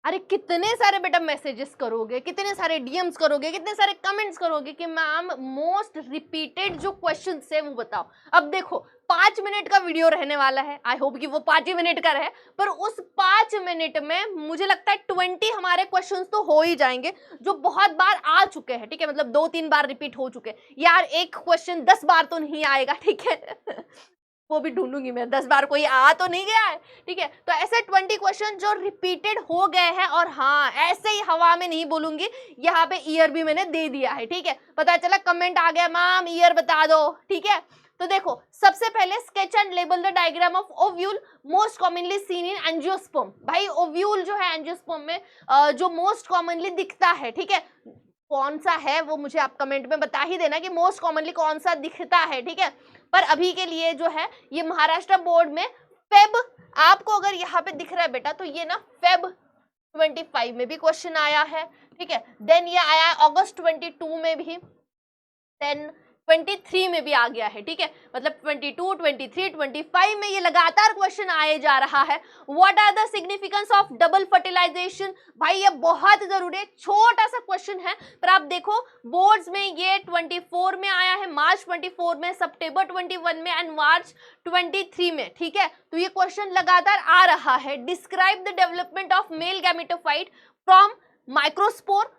अरे कितने सारे बेटा मैसेजेस करोगे, कितने सारे डीएम्स करोगे, कितने सारे कमेंट्स करोगे कि मैम मोस्ट रिपीटेड जो क्वेश्चंस है वो बताओ। अब देखो 5 मिनट का वीडियो रहने वाला है, आई होप कि वो 5 ही मिनट का रहे, पर उस 5 मिनट में मुझे लगता है 20 हमारे क्वेश्चंस तो हो ही जाएंगे जो बहुत बार आ चुके हैं, ठीक है, मतलब 2-3 बार रिपीट हो चुके हैं। यार एक क्वेश्चन 10 बार तो नहीं आएगा, ठीक है वो भी ढूंढूंगी मैं, 10 बार कोई आ तो नहीं गया है, ठीक है। तो ऐसे 20 क्वेश्चन जो रिपीटेड हो गए हैं, और हाँ ऐसे ही हवा में नहीं बोलूंगी, यहाँ पे ईयर भी मैंने दे दिया है, ठीक है। पता चला कमेंट आ गया मैम ईयर बता दो, ठीक है। तो देखो सबसे पहले sketch and label the diagram of ovule most commonly seen in angiosperm. भाई ओव्यूल जो है एंजियोस्पर्म में जो मोस्ट कॉमनली दिखता है, ठीक है, कौन सा है वो मुझे आप कमेंट में बता ही देना कि मोस्ट कॉमनली कौन सा दिखता है, ठीक है। पर अभी के लिए जो है ये महाराष्ट्र बोर्ड में फेब, आपको अगर यहाँ पे दिख रहा है बेटा तो ये ना फेब 25 में भी क्वेश्चन आया है, ठीक है। देन ये आया है अगस्त 22 में भी, देन 23 में भी आ गया है, ठीक है। मतलब 22, 23, 25 में ये लगातार क्वेश्चन आए जा रहा है। What are the significance of double fertilisation? भाई ये बहुत जरूरी है, छोटा सा क्वेश्चन है, पर आप देखो बोर्ड्स में ये 24 में आया है, मार्च 24 में, सितंबर 21 में एंड मार्च 23 में, ठीक है। तो ये क्वेश्चन लगातार आ रहा है। Describe the development of male gametophyte from microspore,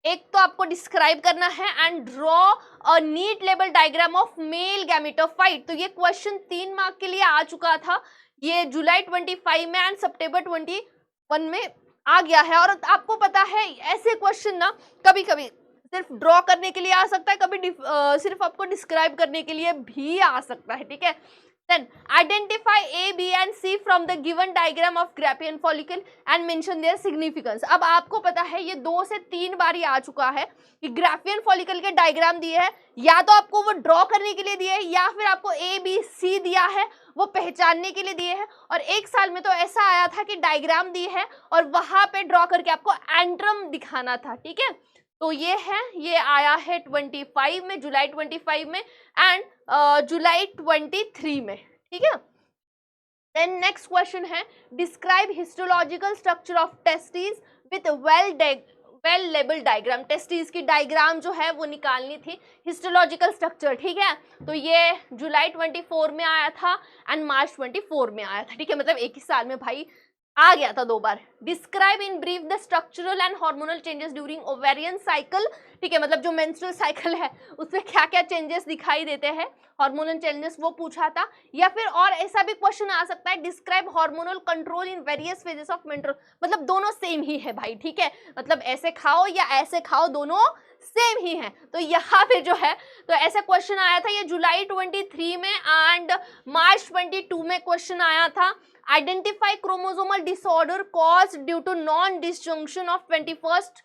एक तो आपको डिस्क्राइब करना है, and draw a neat label diagram of male gametophyte. तो ये क्वेश्चन 3 मार्क के लिए आ चुका था, ये जुलाई 25 में एंड सितंबर 21 में आ गया है। और आपको पता है ऐसे क्वेश्चन ना कभी कभी सिर्फ ड्रॉ करने के लिए आ सकता है, कभी सिर्फ आपको डिस्क्राइब करने के लिए भी आ सकता है, ठीक है। Then identify A, B and C from the given diagram of Graafian follicle and mention their significance। अब आपको पता है ये 2 से 3 बार ही आ चुका है कि ग्राफियन फॉलिकल के डायग्राम दिए हैं, या तो आपको वो ड्रॉ करने के लिए दिए है, या फिर आपको A, B, C दिया है वो पहचानने के लिए दिए हैं। और एक साल में तो ऐसा आया था कि डायग्राम दिए है और वहां पे ड्रॉ करके आपको एंट्रम दिखाना था, ठीक है। तो ये है, ये आया है 25 में, जुलाई 25 में एंड जुलाई 23 में, ठीक है। देन नेक्स्ट क्वेश्चन है describe histological structure of testis with well labelled diagram. Testis की डायग्राम जो है वो निकालनी थी, हिस्टोलॉजिकल स्ट्रक्चर, ठीक है। तो ये जुलाई 24 में आया था एंड मार्च 24 में आया था, ठीक है। मतलब एक ही साल में भाई आ गया था 2 बार। Describe in brief the structural and hormonal changes during ovarian cycle, ठीक है, मतलब जो मेंस्ट्रुअल साइकिल है उसमें क्या क्या चेंजेस दिखाई देते हैं, हार्मोनल चेंजेस वो पूछा था। या फिर और ऐसा भी क्वेश्चन आ सकता है describe hormonal control in various phases of menstrual, मतलब दोनों सेम ही है भाई, ठीक है, मतलब ऐसे खाओ या ऐसे खाओ दोनों सेम ही है। तो यहाँ पे जो है तो ऐसा क्वेश्चन आया था, ये जुलाई 23 में एंड मार्च 22 में क्वेश्चन आया था। Identify chromosomal disorder cause due to non disjunction of 21st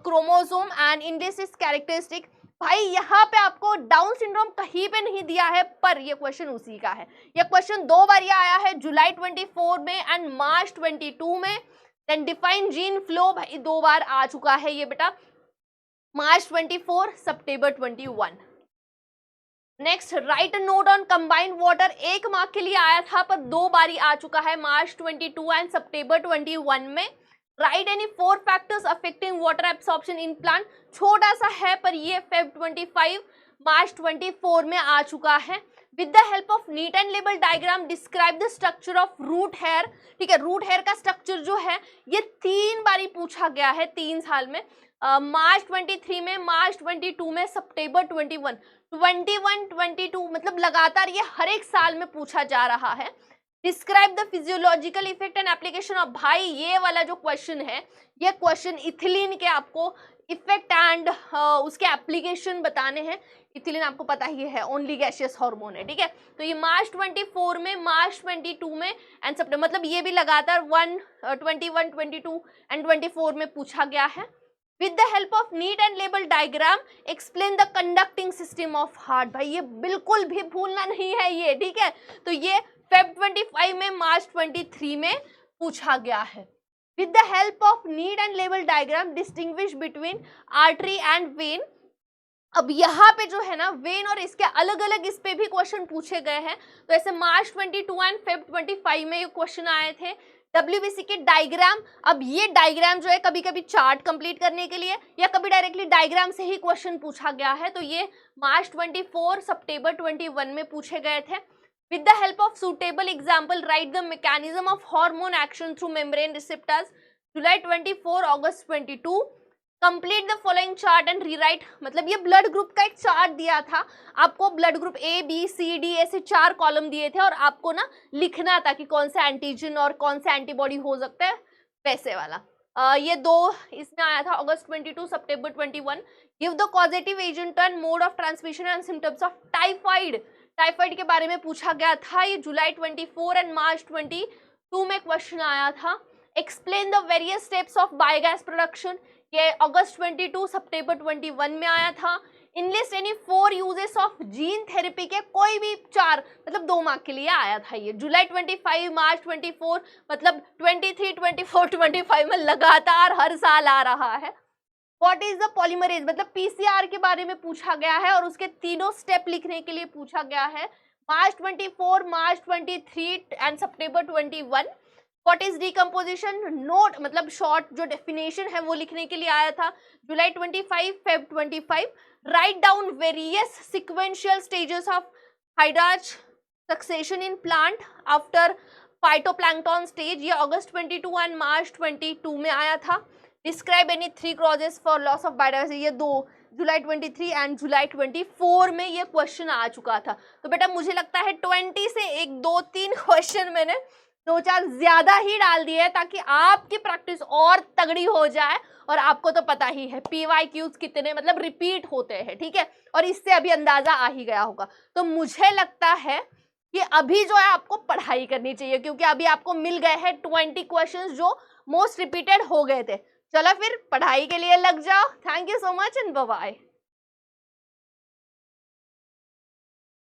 chromosome and indicates characteristic. भाई यहाँ पे आपको डाउन सिंड्रोम कहीं पे नहीं दिया है, पर ये क्वेश्चन उसी का है। ये क्वेश्चन 2 बार आया है, जुलाई 24 में एंड मार्च 22 में। देन डिफाइन जीन फ्लो, भाई 2 बार आ चुका है ये बेटा, मार्च 24, सितंबर 21। Next right note on combined water, 1 mark के लिए आया था पर 2 बारी आ चुका है, मार्च 22 एंड सितंबर 21 में। Right any 4 factors affecting water absorption in plant, छोटा सा है पर ये फेब 25 मार्च 24 में आ चुका है। With the help of neat and label diagram describe the structure of root hair, ठीक है। रूट हेयर का स्ट्रक्चर जो है ये 3 बारी पूछा गया है 3 साल में, मार्च 23 में, मार्च 22 में, सितंबर 21, 22, मतलब लगातार ये हर एक साल में पूछा जा रहा है। Describe the physiological effect and application of, भाई ये वाला जो क्वेश्चन है ये क्वेश्चन इथिलीन के आपको इफेक्ट एंड उसके एप्लीकेशन बताने हैं। इथिलीन आपको पता ही है ओनली गैसियस हार्मोन है, ठीक है। तो ये मार्च 24 में, मार्च 22 में एंड सितंबर, मतलब ये भी लगातार 21, 22 एंड 24 में पूछा गया है। With the help of neat and label diagram explain the conducting system of heart, भाई ये बिल्कुल भी भूलना नहीं है ये, ठीक है। तो ये फेब 25 में, मार्च 23 में पूछा गया है। With the help of neat and label diagram distinguish between artery and when. अब यहाँ पे जो है ना वेन और इसके अलग अलग इस पे भी क्वेश्चन पूछे गए हैं। तो ऐसे मार्च 22 एंड फेब 25 में ये क्वेश्चन आए थे। WBC की डायग्राम, अब ये डायग्राम जो है कभी कभी चार्ट कंप्लीट करने के लिए या कभी डायरेक्टली डायग्राम से ही क्वेश्चन पूछा गया है, तो ये मार्च 24 सितंबर 21 में पूछे गए थे। With the help of suitable example right the mechanism of hormone action through membrane receptors, July 24 August 22, complete the following chart and rewrite. मतलब ये ब्लड ग्रुप का एक चार्ट दिया था आपको, blood group A B C D ऐसे 4 column दिए थे और आपको ना लिखना था कि कौन सा एंटीजन और कौन सा एंटीबॉडी हो सकता है, वैसे वाला। ये 2 इसमें आया था अगस्त 22 सितंबर 21। Give the causative agent and mode of transmission and symptoms of typhoid, typhoid के बारे में पूछा गया था, ये जुलाई 24 एंड मार्च 22 में क्वेश्चन आया था। Explain the various steps of biogas production, ये अगस्त 22 सितंबर 21 में आया था। Enlist any 4 uses of gene therapy के कोई भी 4, मतलब 2 मार्क के लिए आया था ये, जुलाई 25 मार्च 24, मतलब 23 24 25 में लगातार हर साल आ रहा है। व्हाट इज द पॉलीमरेज, मतलब PCR के बारे में पूछा गया है और उसके तीनों स्टेप लिखने के लिए पूछा गया है, मार्च 24 मार्च 23 and September 21। What is decomposition, note मतलब शॉर्ट जो डेफिनेशन है वो लिखने के लिए आया था, जुलाई 25 Feb 25। Write down various sequential stages of हाइड्राज succession in plant after phytoplankton stage, ये अगस्त 22 एंड मार्च 22 में आया था। Describe any 3 causes for loss of biodiversity, ये 2 जुलाई 23 एंड जुलाई 24 में ये क्वेश्चन आ चुका था। तो बेटा मुझे लगता है 20 से 1 2 3 क्वेश्चन मैंने 2-4 ज्यादा ही डाल दिए है ताकि आपकी प्रैक्टिस और तगड़ी हो जाए। और आपको तो पता ही है PYQs कितने मतलब रिपीट होते हैं, ठीक है, और इससे अभी अंदाजा आ ही गया होगा। तो मुझे लगता है कि अभी जो है आपको पढ़ाई करनी चाहिए, क्योंकि अभी आपको मिल गए हैं 20 क्वेश्चंस जो मोस्ट रिपीटेड हो गए थे। चलो फिर पढ़ाई के लिए लग जाओ। Thank you so much and bye bye.